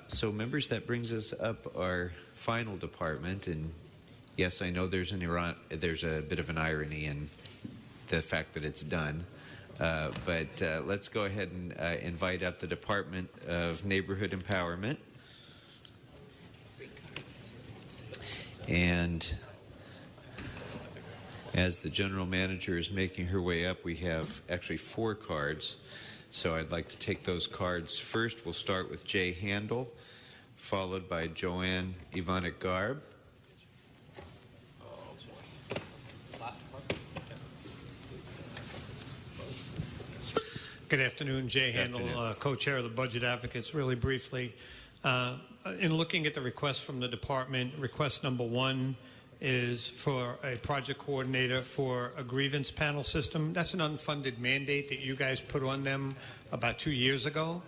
So members, that brings us up our final department, and yes, I know there's a bit of an irony in the fact that it's done, but let's go ahead and invite up the Department of Neighborhood Empowerment. And as the general manager is making her way up, we have actually 4 cards. So I'd like to take those cards first. We'll start with Jay Handel, followed by Joanne Ivanek Garb. Good afternoon, Jay Handel, co-chair of the Budget Advocates. Really briefly, in looking at the request from the department, request number 1 is for a project coordinator for a grievance panel system. That's an unfunded mandate that you guys put on them about 2 years ago,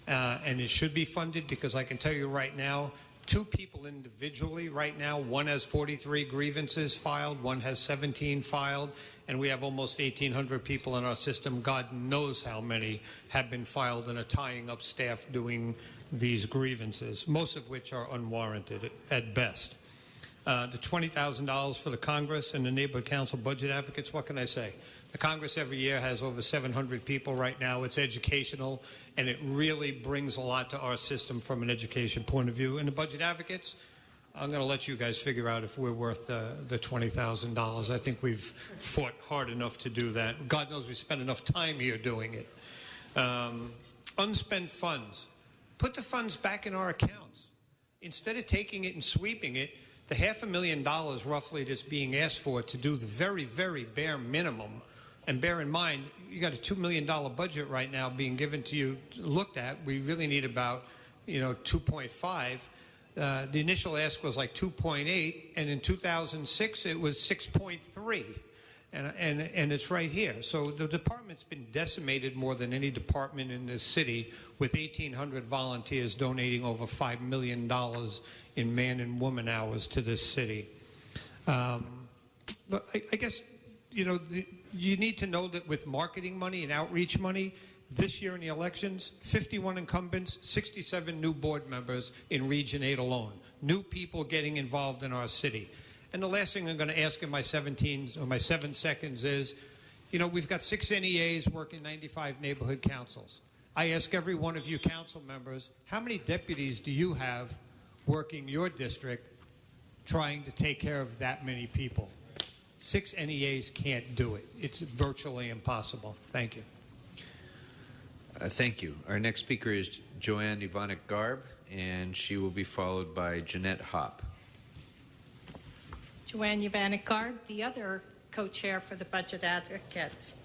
and it should be funded because I can tell you right now, 2 people individually right now, one has 43 grievances filed, one has 17 filed, and we have almost 1,800 people in our system. God knows how many have been filed and are tying up staff doing these grievances, most of which are unwarranted at best. The $20,000 for the Congress and the Neighborhood Council Budget Advocates, what can I say? The Congress every year has over 700 people right now. It's educational, and it really brings a lot to our system from an education point of view. And the Budget Advocates, I'm going to let you guys figure out if we're worth the $20,000. I think we've fought hard enough to do that. God knows we spent enough time here doing it. Unspent funds. Put the funds back in our accounts. Instead of taking it and sweeping it, the $500,000 roughly that's being asked for to do the very, very bare minimum, and bear in mind, you got a $2 million budget right now being given to you, looked at. We really need about, 2.5. The initial ask was like 2.8, and in 2006 it was 6.3. And it's right here. So the department's been decimated more than any department in this city, with 1,800 volunteers donating over $5 million in man and woman hours to this city. But I guess, you need to know that with marketing money and outreach money, this year in the elections, 51 incumbents, 67 new board members in Region 8 alone. New people getting involved in our city. And the last thing I'm going to ask in my 7 seconds is, we've got 6 NEAs working 95 neighborhood councils. I ask every one of you council members, how many deputies do you have working your district trying to take care of that many people? 6 NEAs can't do it. It's virtually impossible. Thank you. Thank you. Our next speaker is Joanne Ivanek Garb, and she will be followed by Jeanette Hopp. Joanne Ivanek Garb, the other co-chair for the Budget Advocates.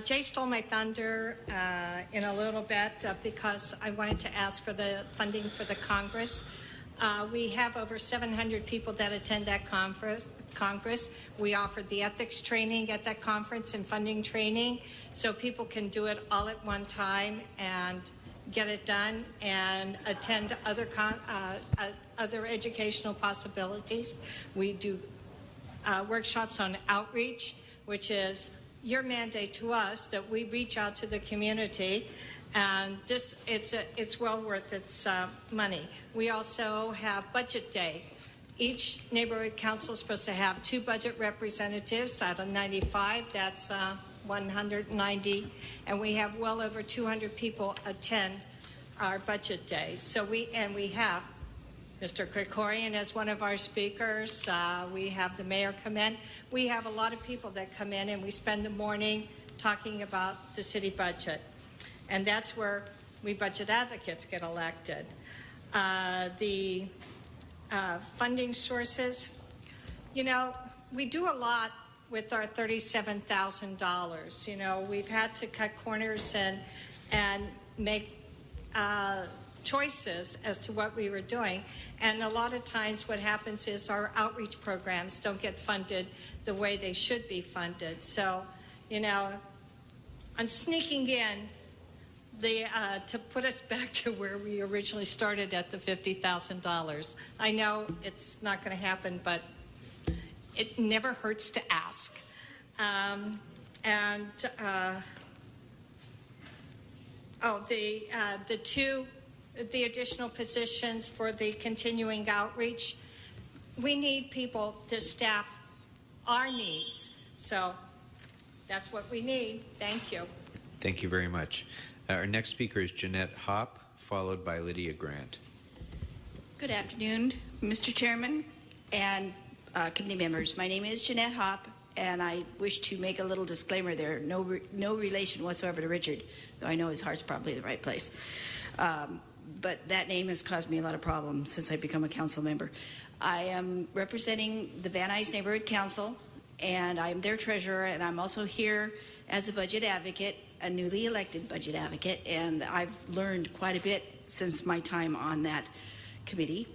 Jay stole my thunder in a little bit because I wanted to ask for the funding for the Congress. We have over 700 people that attend that Congress. We offered the ethics training at that conference and funding training, so people can do it all at one time and get it done and attend other educational possibilities. We do workshops on outreach, which is your mandate to us that we reach out to the community, and it's well worth its money. We also have budget day. Each neighborhood council is supposed to have 2 budget representatives out of 95. That's 190, and we have well over 200 people attend our budget day. So we have Mr. Krikorian as one of our speakers. We have the mayor come in. We have a lot of people that come in, and we spend the morning talking about the city budget. And that's where we budget advocates get elected. The funding sources, we do a lot with our $37,000. We've had to cut corners and make choices as to what we were doing. And a lot of times what happens is our outreach programs don't get funded the way they should be funded. So, I'm sneaking in to put us back to where we originally started at the $50,000. I know it's not going to happen, but it never hurts to ask. the additional positions for the continuing outreach. We need people to staff our needs. So that's what we need. Thank you. Thank you very much. Our next speaker is Jeanette Hopp, followed by Lydia Grant. Good afternoon, Mr. Chairman and committee members. My name is Jeanette Hopp, and I wish to make a little disclaimer there. No relation whatsoever to Richard, though I know his heart's probably in the right place. But that name has caused me a lot of problems since I've become a council member. I am representing the Van Nuys Neighborhood Council, and I'm their treasurer, and I'm also here as a budget advocate, a newly elected budget advocate, and I've learned quite a bit since my time on that committee.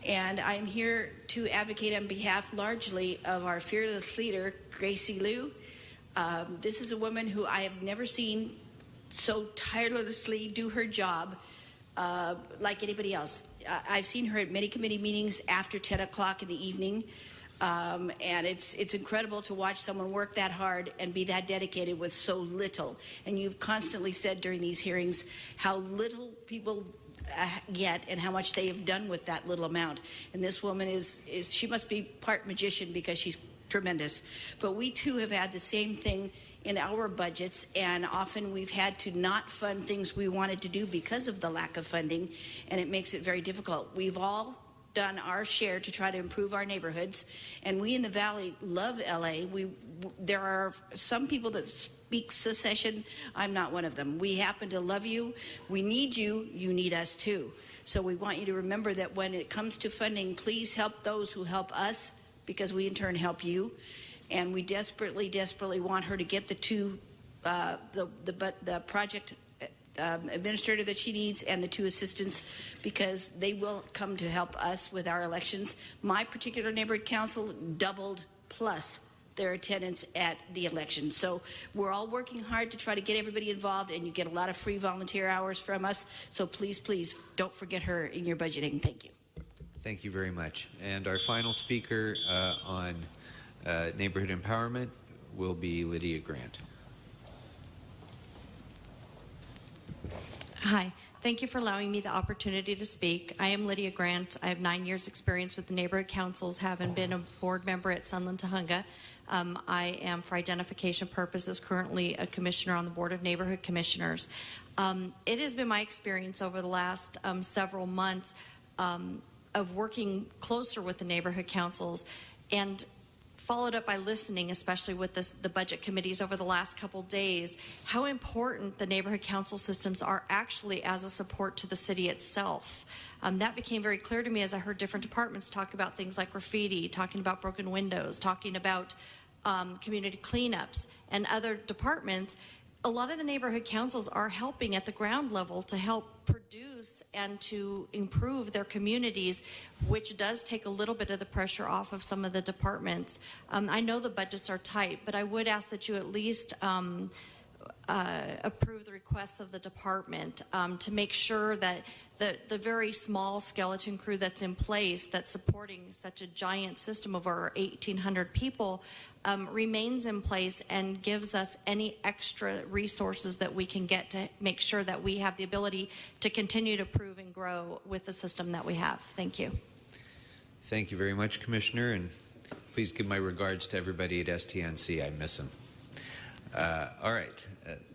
And I'm here to advocate on behalf largely of our fearless leader, Gracie Liu. This is a woman who I have never seen so tirelessly do her job like anybody else. I've seen her at many committee meetings after 10 o'clock in the evening, and it's incredible to watch someone work that hard and be that dedicated with so little. And you've constantly said during these hearings how little people get and how much they have done with that little amount. And this woman she must be part magician because she's tremendous. But we too have had the same thing in our budgets, and often we've had to not fund things we wanted to do because of the lack of funding, and it makes it very difficult. We've all done our share to try to improve our neighborhoods, and we in the Valley love LA. There are some people that speak secession. I'm not one of them. We happen to love you. We need you. You need us too. So we want you to remember that when it comes to funding, please help those who help us, because we in turn help you. And we desperately, desperately want her to get the project administrator that she needs and the 2 assistants, because they will come to help us with our elections. My particular neighborhood council doubled plus their attendance at the election. So we're all working hard to try to get everybody involved, and you get a lot of free volunteer hours from us. So please, please don't forget her in your budgeting. Thank you. Thank you very much. And our final speaker on neighborhood empowerment will be Lydia Grant. Hi. Thank you for allowing me the opportunity to speak. I am Lydia Grant. I have 9 years experience with the neighborhood councils, having been a board member at Sunland Tujunga. I am, for identification purposes, currently a commissioner on the Board of Neighborhood Commissioners. It has been my experience over the last several months of working closer with the neighborhood councils, and followed up by listening, especially with the budget committees over the last couple days, how important the neighborhood council systems are actually as a support to the city itself. That became very clear to me as I heard different departments talk about things like graffiti, talking about broken windows, talking about community cleanups, and other departments. A lot of the neighborhood councils are helping at the ground level to help produce and to improve their communities, which does take a little bit of the pressure off of some of the departments. I know the budgets are tight, but I would ask that you at least approve the requests of the department to make sure that the very small skeleton crew that's in place that's supporting such a giant system of over 1,800 people remains in place and gives us any extra resources that we can get to make sure that we have the ability to continue to improve and grow with the system that we have. Thank you. Thank you very much, Commissioner, and please give my regards to everybody at STNC. I miss them. All right.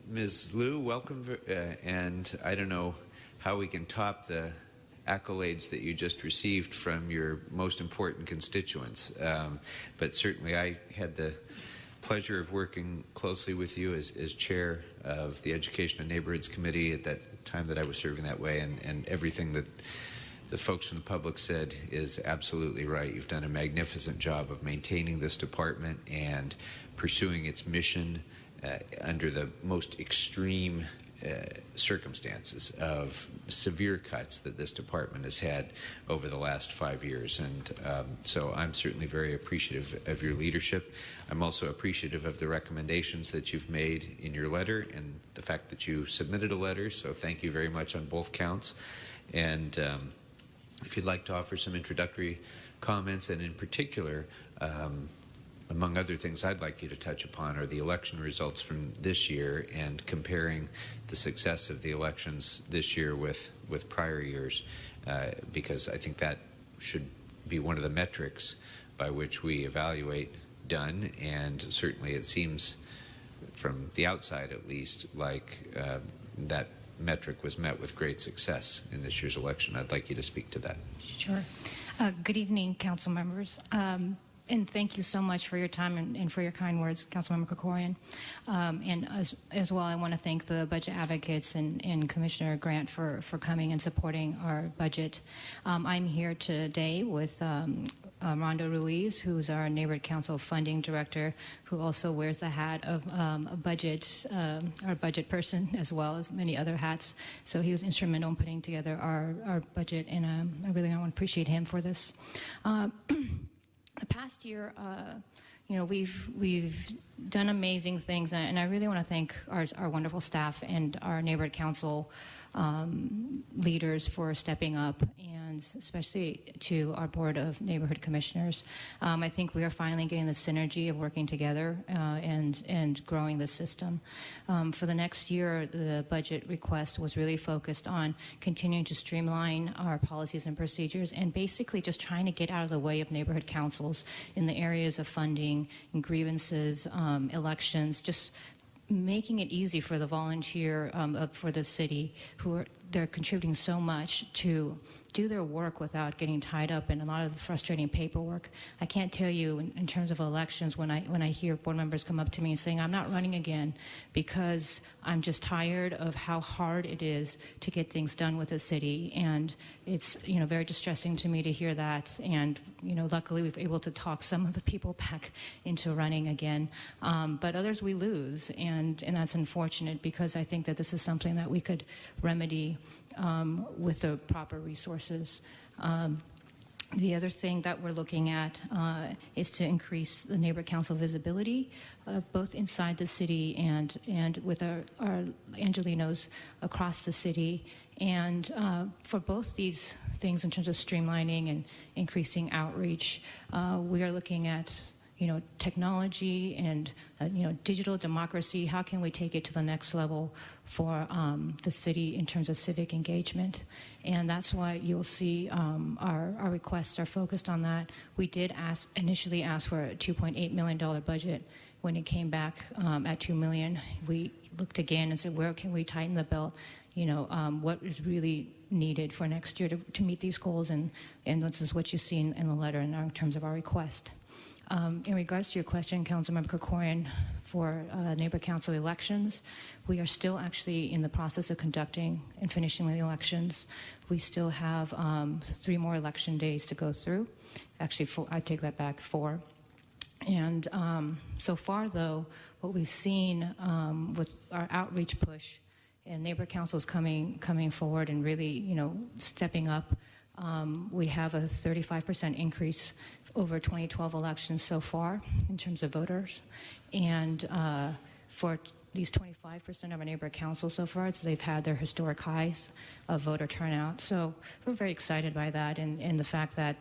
Ms. Liu, welcome, and I don't know how we can top the accolades that you just received from your most important constituents, but certainly I had the pleasure of working closely with you as chair of the Education and Neighborhoods Committee at that time that I was serving that way, and everything that the folks from the public said is absolutely right. You've done a magnificent job of maintaining this department and pursuing its mission under the most extreme circumstances of severe cuts that this department has had over the last 5 years. And so I'm certainly very appreciative of your leadership. I'm also appreciative of the recommendations that you've made in your letter and the fact that you submitted a letter. So thank you very much on both counts. And if you'd like to offer some introductory comments, and in particular, among other things I'd like you to touch upon are the election results from this year and comparing the success of the elections this year with prior years, because I think that should be one of the metrics by which we evaluate done, and certainly it seems from the outside at least like that metric was met with great success in this year's election. I'd like you to speak to that. Sure. Good evening, council members. And thank you so much for your time and for your kind words, Councilmember Krikorian. And as well, I want to thank the budget advocates and Commissioner Grant for coming and supporting our budget. I'm here today with Rondo Ruiz, who's our Neighborhood Council Funding Director, who also wears the hat of our budget person, as well as many other hats. So he was instrumental in putting together our budget, and I really want to appreciate him for this. The past year, we've done amazing things, and I really want to thank our wonderful staff and our neighborhood council leaders for stepping up, and especially to our board of neighborhood commissioners. I think we are finally getting the synergy of working together and growing the system. For the next year, the budget request was really focused on continuing to streamline our policies and procedures, and basically just trying to get out of the way of neighborhood councils in the areas of funding and grievances, elections, just making it easy for the volunteer for the city they're contributing so much to do their work without getting tied up in a lot of the frustrating paperwork. I can't tell you in terms of elections when I hear board members come up to me saying, I'm not running again because I'm just tired of how hard it is to get things done with the city. And it's very distressing to me to hear that. And luckily we've been able to talk some of the people back into running again. But others we lose, and that's unfortunate, because I think that this is something that we could remedy with the proper resources. The other thing that we're looking at is to increase the neighborhood council visibility, both inside the city and with our Angelinos across the city. And for both these things, in terms of streamlining and increasing outreach, we are looking at technology and digital democracy. How can we take it to the next level for the city in terms of civic engagement? And that's why you'll see our requests are focused on that. We did initially ask for a $2.8 million budget. When it came back at $2 million, we looked again and said, where can we tighten the belt? What is really needed for next year to meet these goals, and this is what you see in the letter in terms of our request. In regards to your question, Councilmember Krikorian, for neighborhood council elections, we are still actually in the process of conducting and finishing the elections. We still have 3 more election days to go through. Actually, I take that back, 4. And so far, though, what we've seen with our outreach push and neighborhood councils coming forward and really, stepping up, we have a 35% increase over 2012 elections so far in terms of voters. And for these 25% of our neighborhood councils so far, they've had their historic highs of voter turnout. So we're very excited by that, and the fact that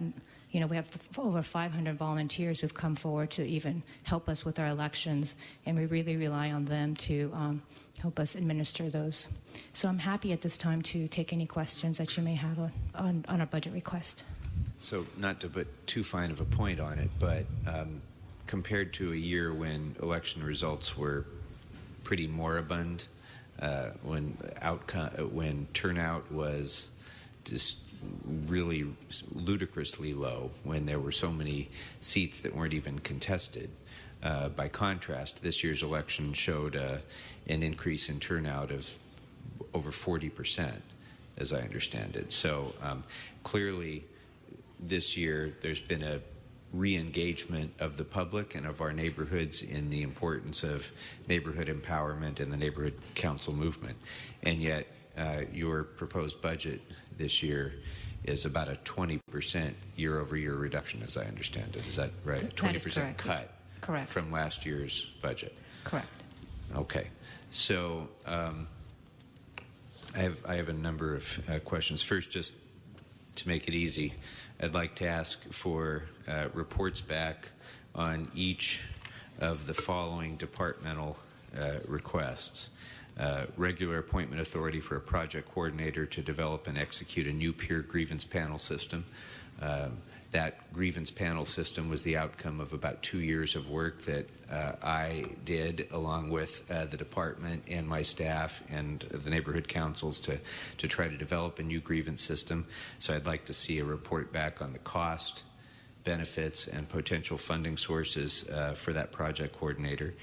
we have over 500 volunteers who've come forward to even help us with our elections, and we really rely on them to help us administer those. So I'm happy at this time to take any questions that you may have on our budget request. So not to put too fine of a point on it, but compared to a year when election results were pretty moribund, when turnout was just really ludicrously low, when there were so many seats that weren't even contested. By contrast, this year's election showed an increase in turnout of over 40%, as I understand it. So clearly, this year there's been a re-engagement of the public and of our neighborhoods in the importance of neighborhood empowerment and the neighborhood council movement. And yet your proposed budget this year is about a 20% year-over-year reduction, as I understand it. Is that right? A 20% cut correct from last year's budget. Correct. Okay. So I have a number of questions. First, just to make it easy, I'd like to ask for reports back on each of the following departmental requests. Regular appointment authority for a project coordinator to develop and execute a new peer grievance panel system. That grievance panel system was the outcome of about 2 years of work that I did along with the department and my staff and the neighborhood councils to try to develop a new grievance system. So I'd like to see a report back on the cost, benefits, and potential funding sources for that project coordinator.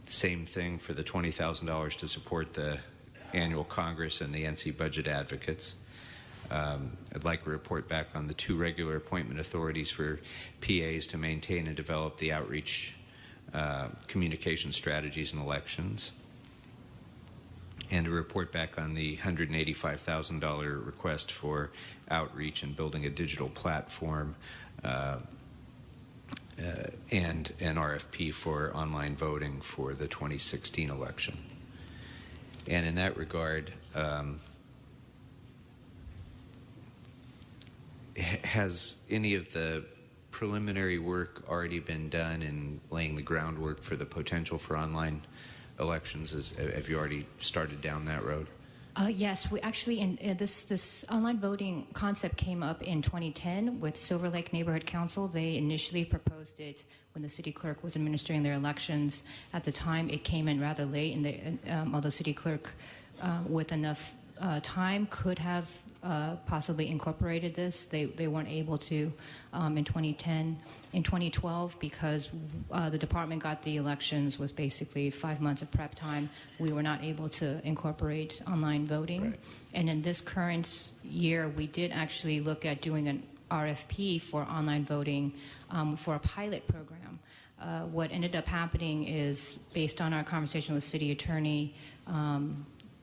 Same thing for the $20,000 to support the annual Congress and the NC Budget Advocates. I'd like a report back on the 2 regular appointment authorities for PAs to maintain and develop the outreach communication strategies in elections. And a report back on the $185,000 request for outreach and building a digital platform and an RFP for online voting for the 2016 election. And in that regard, has any of the preliminary work already been done in laying the groundwork for the potential for online elections? Have you already started down that road? Yes, we actually, this online voting concept came up in 2010 with Silver Lake Neighborhood Council. They initially proposed it when the city clerk was administering their elections. At the time, it came in rather late, and although city clerk with enough time could have possibly incorporated this, they weren't able to in 2010. In 2012, because the department got the elections with basically 5 months of prep time, we were not able to incorporate online voting. Right. And in this current year, we did actually look at doing an RFP for online voting for a pilot program. What ended up happening is, based on our conversation with city attorney,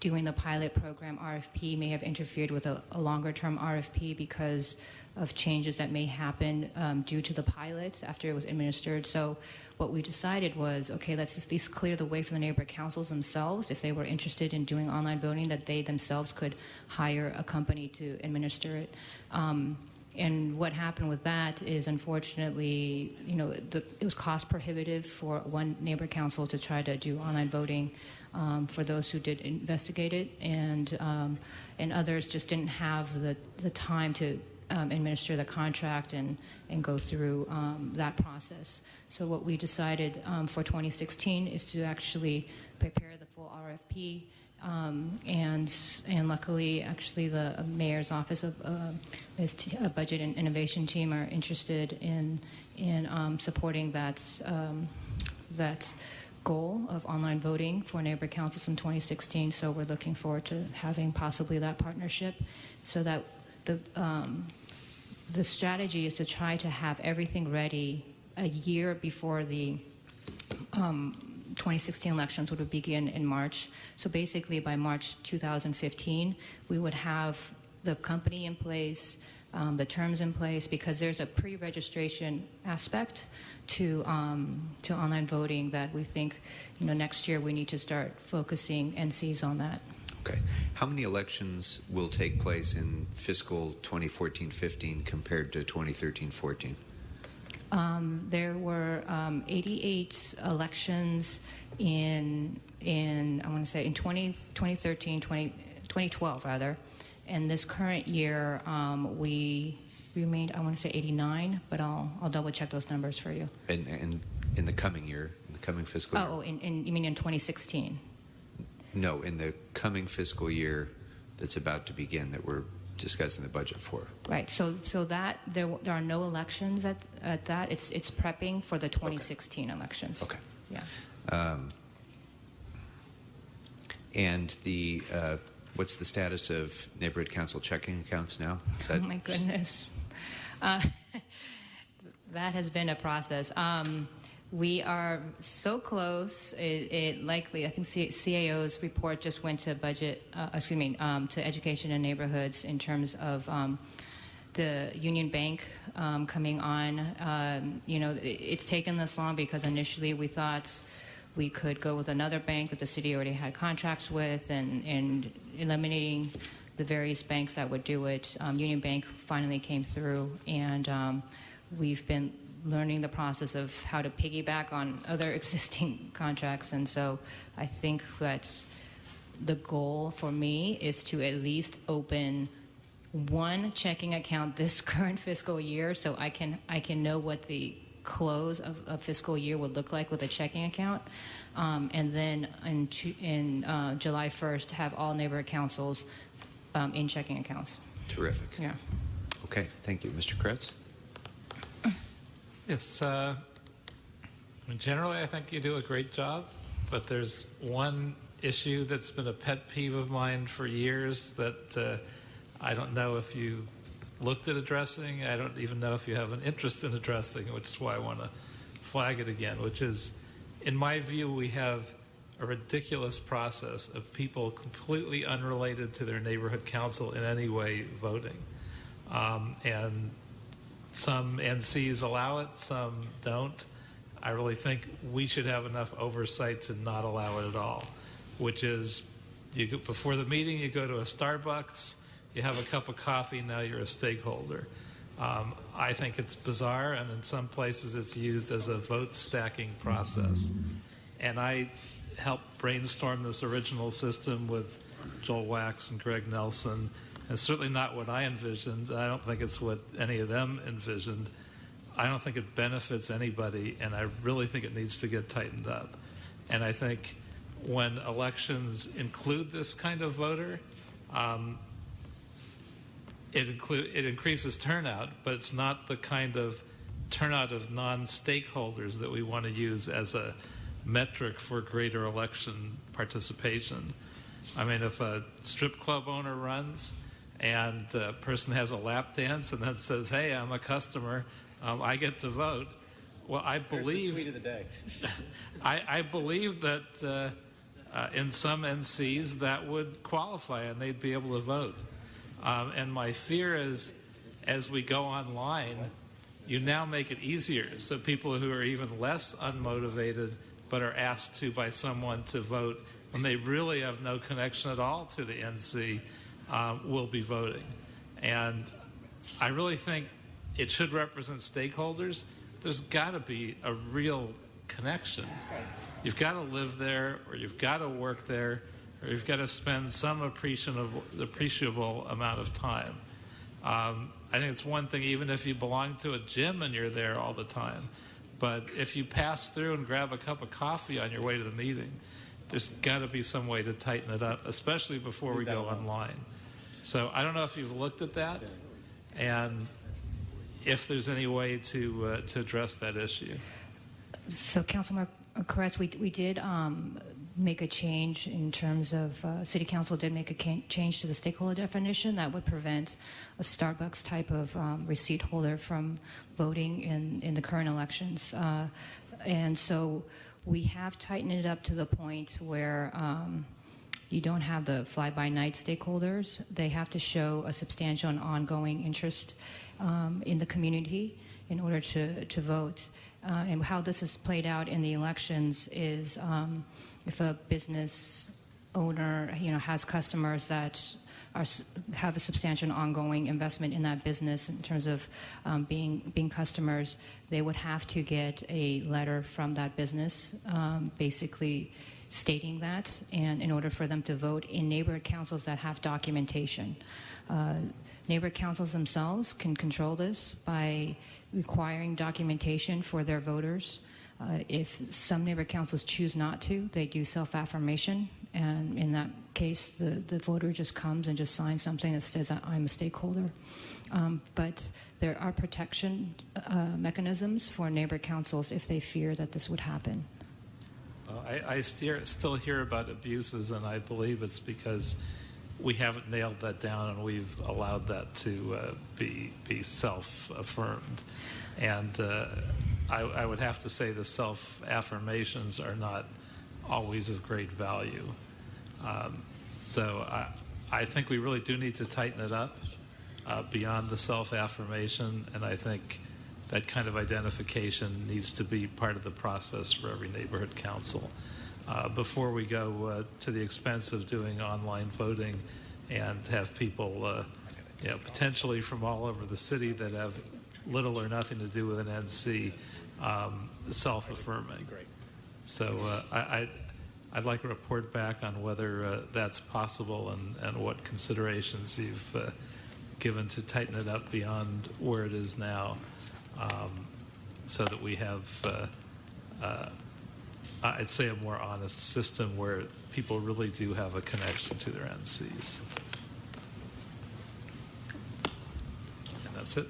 doing the pilot program RFP may have interfered with a longer-term RFP because of changes that may happen due to the pilot after it was administered. So what we decided was, okay, let's at least clear the way for the neighborhood councils themselves, if they were interested in doing online voting, that they themselves could hire a company to administer it. And what happened with that is, unfortunately, it was cost prohibitive for one neighborhood council to try to do online voting. For those who did investigate it, and others just didn't have the time to administer the contract and go through that process. So what we decided for 2016 is to actually prepare the full RFP, and luckily, actually, the mayor's office of budget and innovation team are interested in supporting that goal of online voting for neighborhood councils in 2016. So we're looking forward to having possibly that partnership, so that the strategy is to try to have everything ready a year before the 2016 elections, would begin in March. So basically by March 2015, we would have the company in place, the terms in place, because there's a pre-registration aspect to online voting that we think, next year we need to start focusing NCs on that. Okay. How many elections will take place in fiscal 2014-15 compared to 2013-14? There were 88 elections in I want to say in 2012 rather. And this current year, we remained, I want to say 89, but I'll double check those numbers for you. And in the coming year, in the coming fiscal year? Oh, you mean in 2016? No, in the coming fiscal year that's about to begin, that we're discussing the budget for. Right. So that there are no elections at that. It's prepping for the 2016 elections. Okay. Yeah. And the what's the status of neighborhood council checking accounts now? Oh my goodness. That has been a process. We are so close. It likely, I think CAO's report just went to budget, to education and neighborhoods in terms of the Union Bank coming on. It's taken this long because initially we thought we could go with another bank that the city already had contracts with, and eliminating the various banks that would do it. Union Bank finally came through, and we've been learning the process of how to piggyback on other existing contracts. And so I think that the goal for me is to at least open one checking account this current fiscal year, so I can know what the close of a fiscal year would look like with a checking account, and then in July 1st have all neighborhood councils in checking accounts. Terrific. Yeah. Okay, thank you. Mr. Kretz? Yes, generally I think you do a great job, but there's one issue that's been a pet peeve of mine for years that I don't know if you looked at addressing. I don't even know if you have an interest in addressing, which is why I want to flag it again, which is, in my view, we have a ridiculous process of people completely unrelated to their neighborhood council in any way voting. And some NCs allow it, some don't. I really think we should have enough oversight to not allow it at all, which is before the meeting you go to a Starbucks, you have a cup of coffee, now you're a stakeholder. I think it's bizarre, and in some places it's used as a vote stacking process. And I helped brainstorm this original system with Joel Wax and Greg Nelson. It's certainly not what I envisioned. I don't think it's what any of them envisioned. I don't think it benefits anybody, and I really think it needs to get tightened up. And I think when elections include this kind of voter, it increases turnout, but it's not the kind of turnout of non-stakeholders that we want to use as a metric for greater election participation. I mean, if a strip club owner runs and a person has a lap dance and then says, hey, I'm a customer, I get to vote, well, I believe tweet of the day. I believe that in some NCs that would qualify and they'd be able to vote. And my fear is, as we go online, you now make it easier. So people who are even less unmotivated but are asked to by someone to vote when they really have no connection at all to the NC will be voting. And I really think it should represent stakeholders. There's got to be a real connection. You've got to live there, or you've got to work there, or you've got to spend some appreciable amount of time. I think it's one thing even if you belong to a gym and you're there all the time. But if you pass through and grab a cup of coffee on your way to the meeting, there's got to be some way to tighten it up, especially before we go online. So I don't know if you've looked at that and if there's any way to address that issue. So, Councilmember Koretz, we did make a change in terms of City Council did make a change to the stakeholder definition that would prevent a Starbucks type of receipt holder from voting in the current elections. And so we have tightened it up to the point where you don't have the fly-by-night stakeholders. They have to show a substantial and ongoing interest in the community in order to vote. And how this is played out in the elections is if a business owner, has customers that have a substantial ongoing investment in that business in terms of being customers, they would have to get a letter from that business basically stating that, and in order for them to vote in neighborhood councils that have documentation. Neighborhood councils themselves can control this by requiring documentation for their voters. If some neighborhood councils choose not to, they do self-affirmation, and in that case, the voter just comes and just signs something that says, I'm a stakeholder. But there are protection mechanisms for neighborhood councils if they fear that this would happen. I still hear about abuses, and I believe it's because we haven't nailed that down and we've allowed that to be self-affirmed. And I would have to say the self-affirmations are not always of great value. So I think we really do need to tighten it up beyond the self-affirmation, and I think that kind of identification needs to be part of the process for every neighborhood council before we go to the expense of doing online voting and have people potentially from all over the city that have little or nothing to do with an NC, self-affirming. So I'd like a report back on whether that's possible and what considerations you've given to tighten it up beyond where it is now, so that we have, I'd say, a more honest system where people really do have a connection to their NCs. And that's it.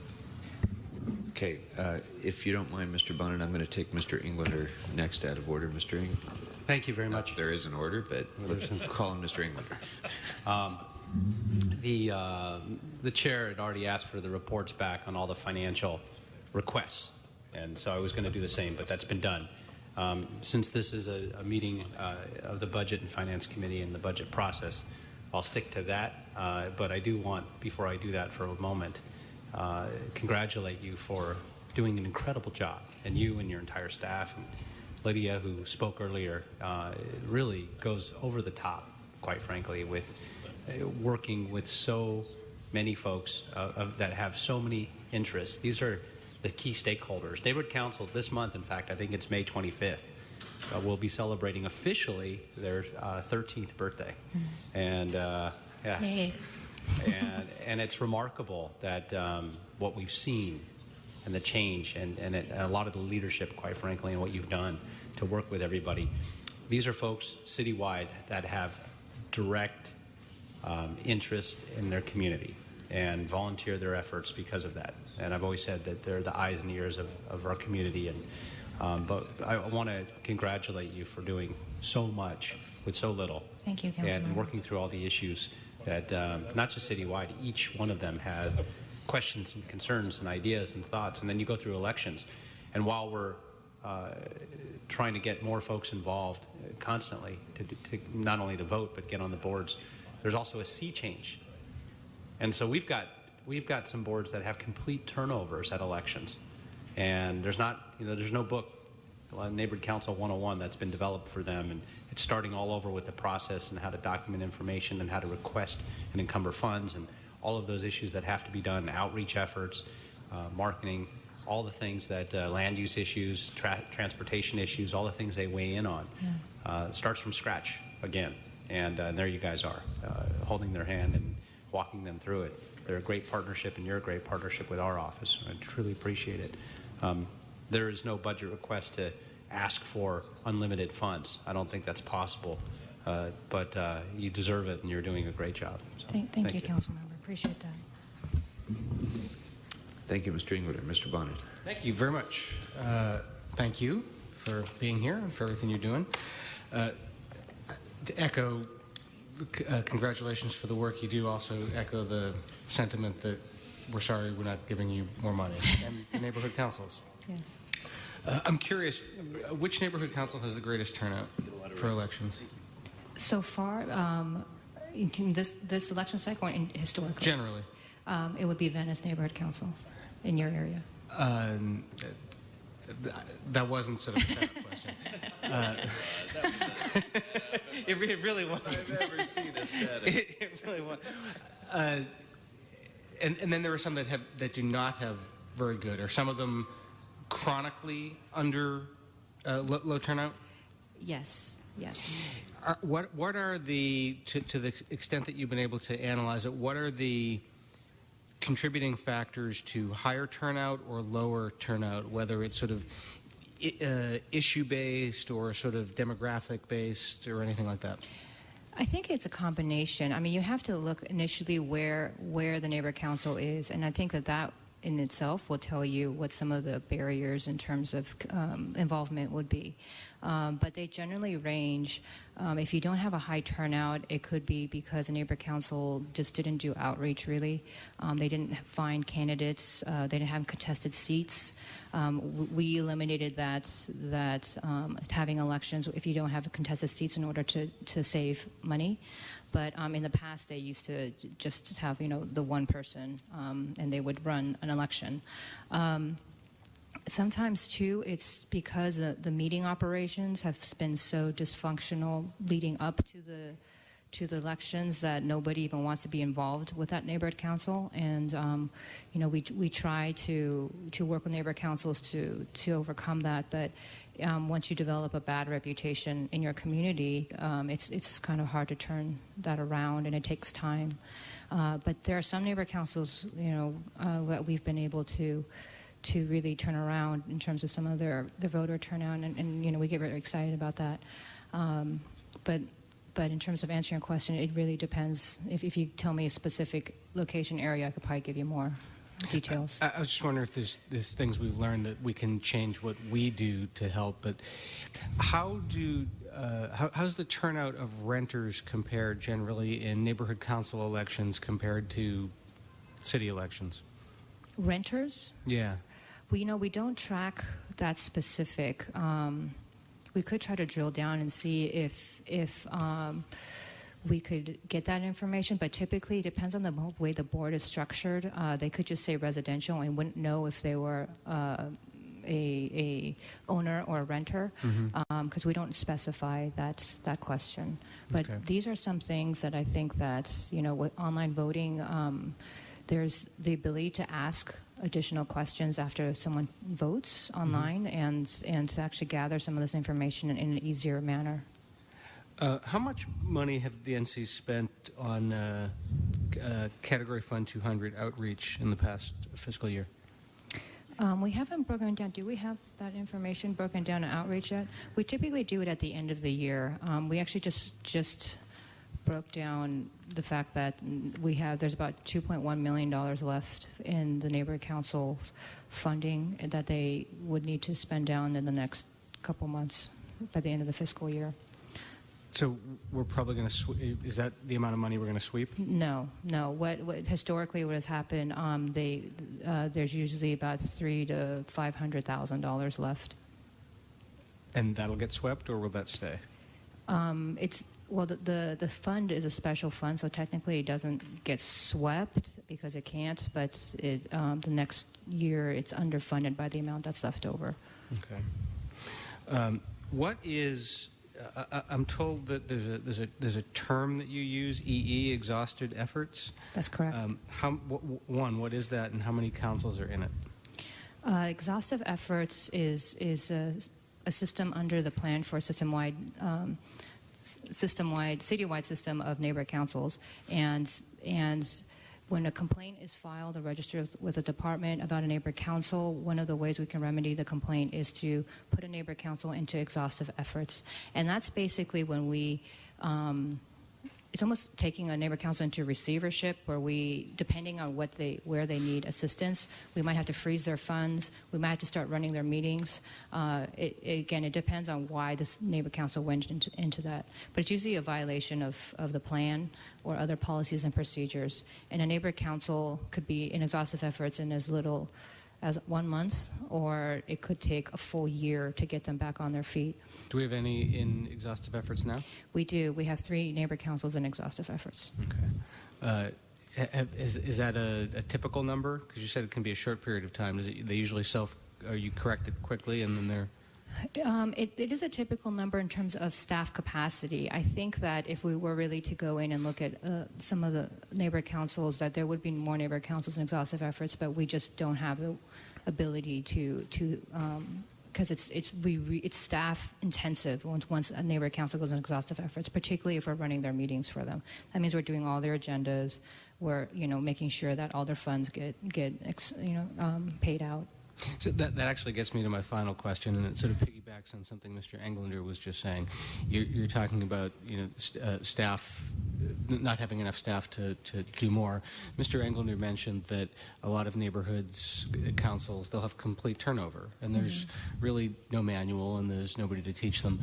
Okay, if you don't mind, Mr. Bonnet, I'm going to take Mr. Englander next out of order. Mr. Englander. Thank you very much. There is an order, but let's call him Mr. Englander. The chair had already asked for the reports back on all the financial requests, and so I was going to do the same, but that's been done. Since this is a meeting of the Budget and Finance Committee and the budget process, I'll stick to that. But I do want, before I do that for a moment, congratulate you for doing an incredible job, and you and your entire staff, and Lydia, who spoke earlier, really goes over the top, quite frankly, with working with so many folks that have so many interests. These are the key stakeholders. Neighborhood Council this month, in fact, I think it's May 25th, will be celebrating officially their 13th birthday. And yeah. Yay. And it's remarkable that what we've seen and the change and a lot of the leadership, quite frankly, and what you've done to work with everybody. These are folks citywide that have direct interest in their community and volunteer their efforts because of that. And I've always said that they're the eyes and ears of our community. And but I want to congratulate you for doing so much with so little. Thank you, Councilmember. And working through all the issues that not just citywide, each one of them had questions and concerns and ideas and thoughts. And then you go through elections. And while we're trying to get more folks involved constantly to not only to vote but get on the boards, there's also a sea change. And so we've got some boards that have complete turnovers at elections, and there's no book, Neighborhood Council 101, that's been developed for them, and it's starting all over with the process and how to document information and how to request and encumber funds and all of those issues that have to be done, outreach efforts, marketing, all the things that land use issues, transportation issues, all the things they weigh in on. Yeah. Starts from scratch again, and there you guys are, holding their hand and walking them through it. They're a great partnership, and you're a great partnership with our office. I truly appreciate it. There is no budget request to ask for unlimited funds. I don't think that's possible, but you deserve it, and you're doing a great job. So, Thank you, Councilmember. Appreciate that. Thank you, Mr. Englander. Mr. Bonnet. Thank you very much. Thank you for being here and for everything you're doing. To echo, congratulations for the work you do. Also echo the sentiment that we're sorry we're not giving you more money. And the neighborhood councils. Yes. I'm curious, which neighborhood council has the greatest turnout for elections? So far, in this election cycle, and historically? Generally. It would be Venice Neighborhood Council in your area. That wasn't sort of a setup question. It really was. I've never seen a setup. It really was. And then there are some that do not have very good, or some of them chronically under low turnout. Yes. Yes. What are the, to the extent that you've been able to analyze it, what are the contributing factors to higher turnout or lower turnout, whether it's sort of issue-based or sort of demographic-based or anything like that? I think it's a combination. I mean, you have to look initially where the neighborhood council is, and I think that in itself will tell you what some of the barriers in terms of involvement would be. But they generally range. If you don't have a high turnout, it could be because the neighborhood council just didn't do outreach really. They didn't find candidates. They didn't have contested seats. We eliminated that having elections if you don't have contested seats in order to save money. But in the past, they used to just have, the one person, and they would run an election. Sometimes, too, it's because the meeting operations have been so dysfunctional leading up to the elections that nobody even wants to be involved with that neighborhood council, and we try to work with neighborhood councils to overcome that. But once you develop a bad reputation in your community, it's kind of hard to turn that around, and it takes time. But there are some neighborhood councils, that we've been able to really turn around in terms of some of their voter turnout, and we get very excited about that. But in terms of answering your question, it really depends. If you tell me a specific location area, I could probably give you more details. I was just wondering if there's things we've learned that we can change what we do to help. But how's the turnout of renters compared generally in neighborhood council elections compared to city elections? Renters? Yeah. Well, we don't track that specific. We could try to drill down and see if we could get that information, but typically it depends on the way the board is structured. They could just say residential and wouldn't know if they were a owner or a renter, because we don't specify that question. But these are some things that I think that with online voting, there's the ability to ask additional questions after someone votes online, and to actually gather some of this information in an easier manner. How much money have the NC spent on Category Fund 200 outreach in the past fiscal year? We haven't broken down. Do we have that information broken down in outreach yet? We typically do it at the end of the year. We actually just broke down the fact that there's about $2.1 million left in the neighborhood council's funding that they would need to spend down in the next couple months by the end of the fiscal year. So we're probably going to is that the amount of money we're going to sweep? No. What historically what has happened? There's usually about $300,000 to $500,000 left. And that'll get swept, or will that stay? The fund is a special fund, so technically it doesn't get swept because it can't. But the next year it's underfunded by the amount that's left over. Okay. What is? I'm told that there's a term that you use, EE, exhausted efforts. That's correct. What is that, and how many councils are in it? Exhaustive efforts is a system under the plan for a citywide system of neighborhood councils, and when a complaint is filed or registered with a department about a neighborhood council, one of the ways we can remedy the complaint is to put a neighborhood council into exhaustive efforts. And that's basically when we, it's almost taking a neighborhood council into receivership, where we, depending on where they need assistance, we might have to freeze their funds, we might have to start running their meetings. Again, it depends on why this neighborhood council went into that. But it's usually a violation of the plan or other policies and procedures. And a neighborhood council could be in exhaustive efforts in as little as 1 month, or it could take a full year to get them back on their feet. Do we have any in exhaustive efforts now? We do. We have 3 neighborhood councils in exhaustive efforts. Okay. Is that a typical number? Because you said it can be a short period of time. They usually are you corrected quickly and then they're... It is a typical number in terms of staff capacity. I think that if we were really to go in and look at some of the neighborhood councils, that there would be more neighborhood councils in exhaustive efforts, but we just don't have the ability to because it's staff intensive once a neighborhood council goes in exhaustive efforts, particularly if we're running their meetings for them. That means we're doing all their agendas. We're making sure that all their funds get paid out. So that actually gets me to my final question, and it sort of piggybacks on something Mr. Englander was just saying. You're talking about staff, not having enough staff to do more. Mr. Englander mentioned that a lot of neighborhoods, councils, they'll have complete turnover, and there's really no manual, and there's nobody to teach them.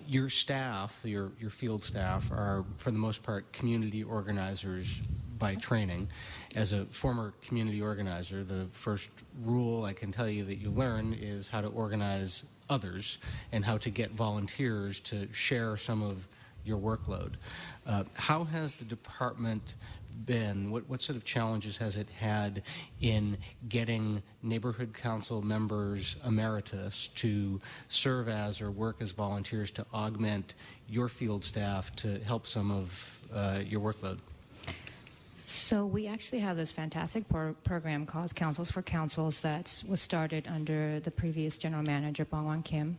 Your staff, your field staff, are for the most part community organizers by training. As a former community organizer, the first rule I can tell you that you learn is how to organize others and how to get volunteers to share some of your workload. How has the department been? What sort of challenges has it had in getting neighborhood council members emeritus to serve as or work as volunteers to augment your field staff to help some of your workload? So we actually have this fantastic program called Councils for Councils that was started under the previous general manager, Bongwan Kim.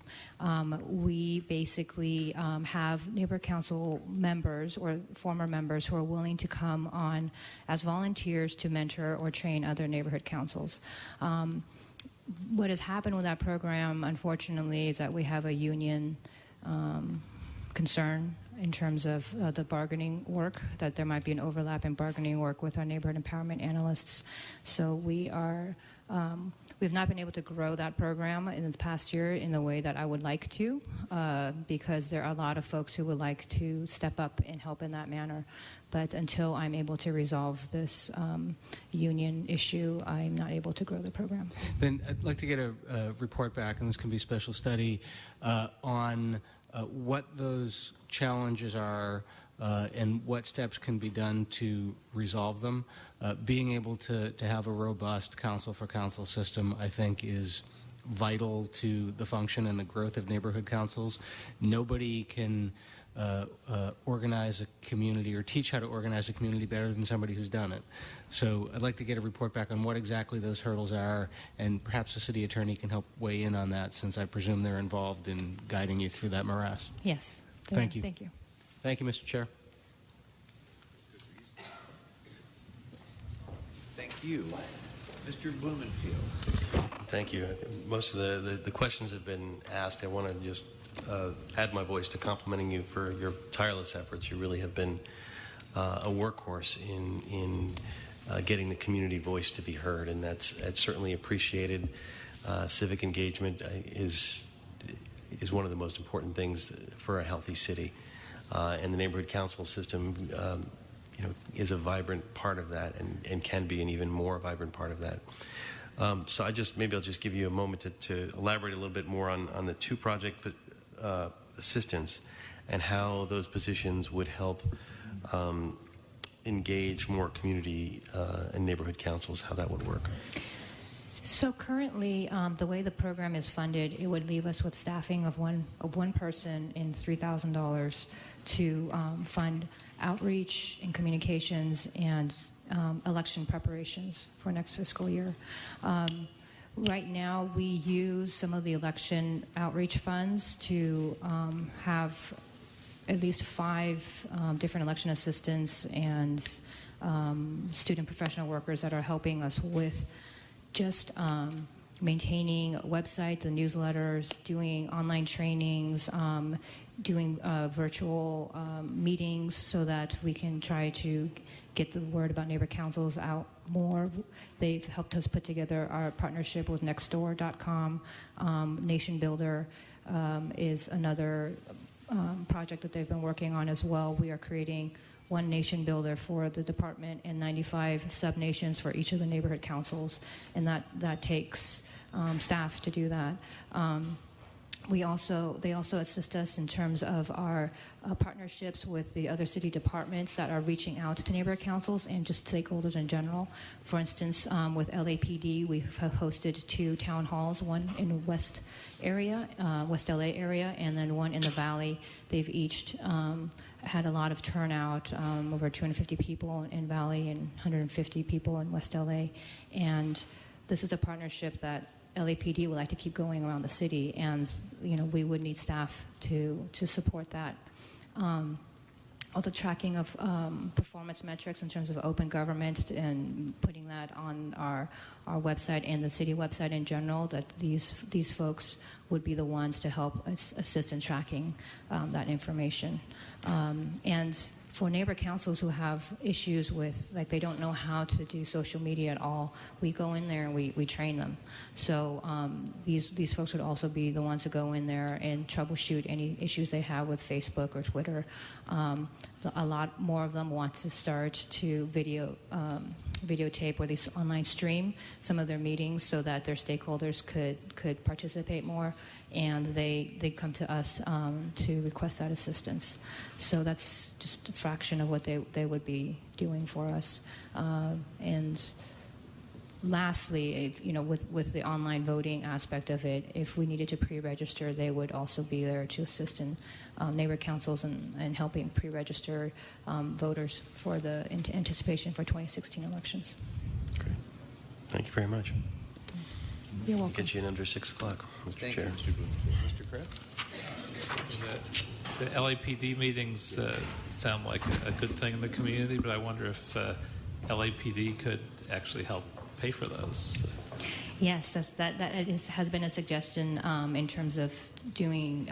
We basically have neighborhood council members or former members who are willing to come on as volunteers to mentor or train other neighborhood councils. What has happened with that program, unfortunately, is that we have a union concern in terms of the bargaining work, that there might be an overlap in bargaining work with our neighborhood empowerment analysts. So we've not been able to grow that program in the past year in the way that I would like to, because there are a lot of folks who would like to step up and help in that manner. But until I'm able to resolve this union issue, I'm not able to grow the program. Then I'd like to get a report back, and this can be a special study, on what those challenges are and what steps can be done to resolve them. Being able to have a robust council for council system, I think, is vital to the function and the growth of neighborhood councils. Nobody can organize a community or teach how to organize a community better than somebody who's done it. So I'd like to get a report back on what exactly those hurdles are, and perhaps the city attorney can help weigh in on that, since I presume they're involved in guiding you through that morass. Yes. Thank you. Thank you. Thank you, Mr. Chair. Thank you. Mr. Blumenfield. Thank you. I think most of the questions have been asked. I want to just add my voice to complimenting you for your tireless efforts. You really have been a workhorse in getting the community voice to be heard, and that's certainly appreciated. Civic engagement is one of the most important things for a healthy city, and the neighborhood council system is a vibrant part of that, and can be an even more vibrant part of that. So maybe I'll just give you a moment to elaborate a little bit more on the two project assistants and how those positions would help engage more community and neighborhood councils, how that would work. So currently, the way the program is funded, it would leave us with staffing of one person and $3,000 to fund outreach and communications and election preparations for next fiscal year. Right now, we use some of the election outreach funds to have at least 5 different election assistants and student professional workers that are helping us with just maintaining a website, the newsletters, doing online trainings, doing virtual meetings so that we can try to get the word about neighbor councils out more. They've helped us put together our partnership with Nextdoor.com. Nation Builder is another project that they've been working on as well. We are creating one nation builder for the department and 95 sub-nations for each of the neighborhood councils, and that takes staff to do that. They also assist us in terms of our partnerships with the other city departments that are reaching out to neighborhood councils and just stakeholders in general. For instance, with LAPD, we have hosted 2 town halls, one in West LA area, and then one in the Valley. They've each had a lot of turnout, over 250 people in Valley and 150 people in West LA. And this is a partnership that LAPD would like to keep going around the city, and we would need staff to support that. Also tracking of performance metrics in terms of open government and putting that on our website and the city website in general, that these folks would be the ones to help assist in tracking that information. And for neighbor councils who have issues with, like, they don't know how to do social media at all, we go in there and we train them. So these folks would also be the ones to go in there and troubleshoot any issues they have with Facebook or Twitter. A lot more of them want to start to videotape or at least online stream some of their meetings so that their stakeholders could participate more, and they come to us to request that assistance. So that's just a fraction of what they would be doing for us. And lastly, if, with the online voting aspect of it, if we needed to pre-register, they would also be there to assist in neighborhood councils and helping pre-register voters for the anticipation for 2016 elections. Great. Thank you very much. You're welcome. Get you in under 6 o'clock, Mr. Thank Chair. you, Mr. Bloomfield. Mr. Kretz? The LAPD meetings sound like a good thing in the community, but I wonder if LAPD could actually help pay for those. Yes, has been a suggestion in terms of doing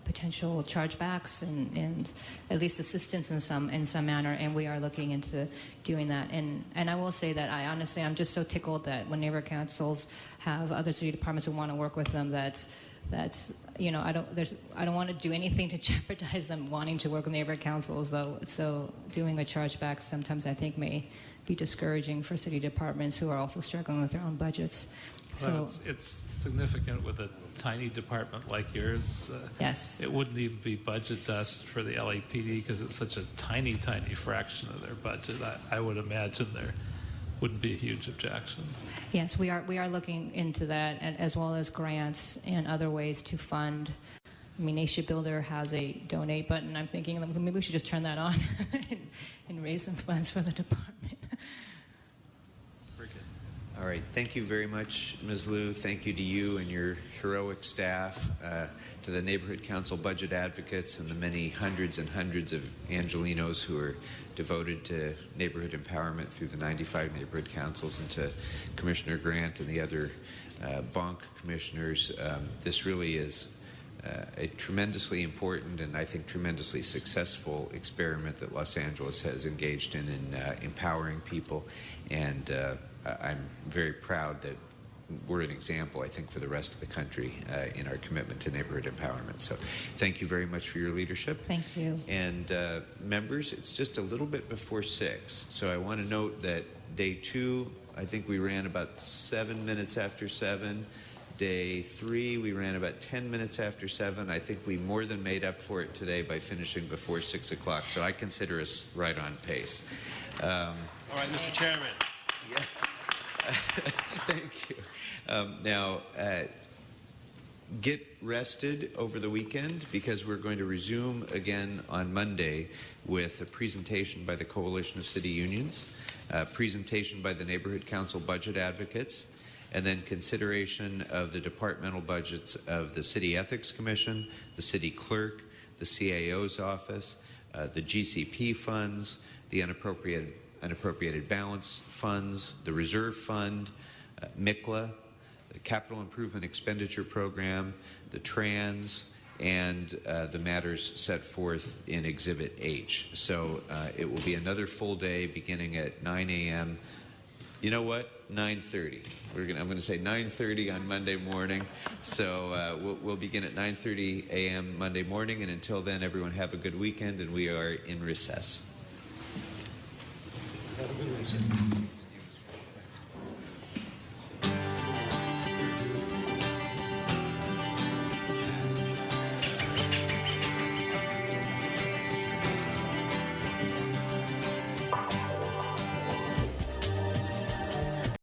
potential chargebacks and at least assistance in some manner, and we are looking into doing that. And I will say that I'm just so tickled that when neighborhood councils have other city departments who want to work with them, that I don't want to do anything to jeopardize them wanting to work with neighborhood councils. So doing a chargeback sometimes I think may be discouraging for city departments who are also struggling with their own budgets. Well, it's significant with a tiny department like yours. Yes. It wouldn't even be budget dust for the LAPD because it's such a tiny, tiny fraction of their budget. I would imagine there wouldn't be a huge objection. Yes, we are looking into that, and as well as grants and other ways to fund. I mean, Nation Builder has a donate button. I'm thinking maybe we should just turn that on and raise some funds for the department. All right. Thank you very much, Ms. Liu. Thank you to you and your heroic staff, to the Neighborhood Council budget advocates, and the many hundreds and hundreds of Angelinos who are devoted to neighborhood empowerment through the 95 neighborhood councils, and to Commissioner Grant and the other BONC commissioners. This really is a tremendously important and I think tremendously successful experiment that Los Angeles has engaged in empowering people, and I'm very proud that we're an example, I think, for the rest of the country in our commitment to neighborhood empowerment. So thank you very much for your leadership. Thank you. And members, it's just a little bit before 6, so I want to note that day 2, I think we ran about 7 minutes after 7. Day 3, we ran about 10 minutes after 7. I think we more than made up for it today by finishing before 6 o'clock, so I consider us right on pace. All right, Mr. Chairman. Yeah. Thank you. Now, get rested over the weekend, because we're going to resume again on Monday with a presentation by the Coalition of City Unions, a presentation by the Neighborhood Council budget advocates, and then consideration of the departmental budgets of the City Ethics Commission, the City Clerk, the CAO's office, the GCP funds, the unappropriated balance funds, the reserve fund, MICLA, the Capital Improvement Expenditure Program, the trans, and the matters set forth in Exhibit H. So it will be another full day beginning at 9 a.m. You know what? 9:30. I'm going to say 9:30 on Monday morning. So we'll begin at 9:30 a.m. Monday morning, and until then, everyone have a good weekend, and we are in recess. Have a good weekend.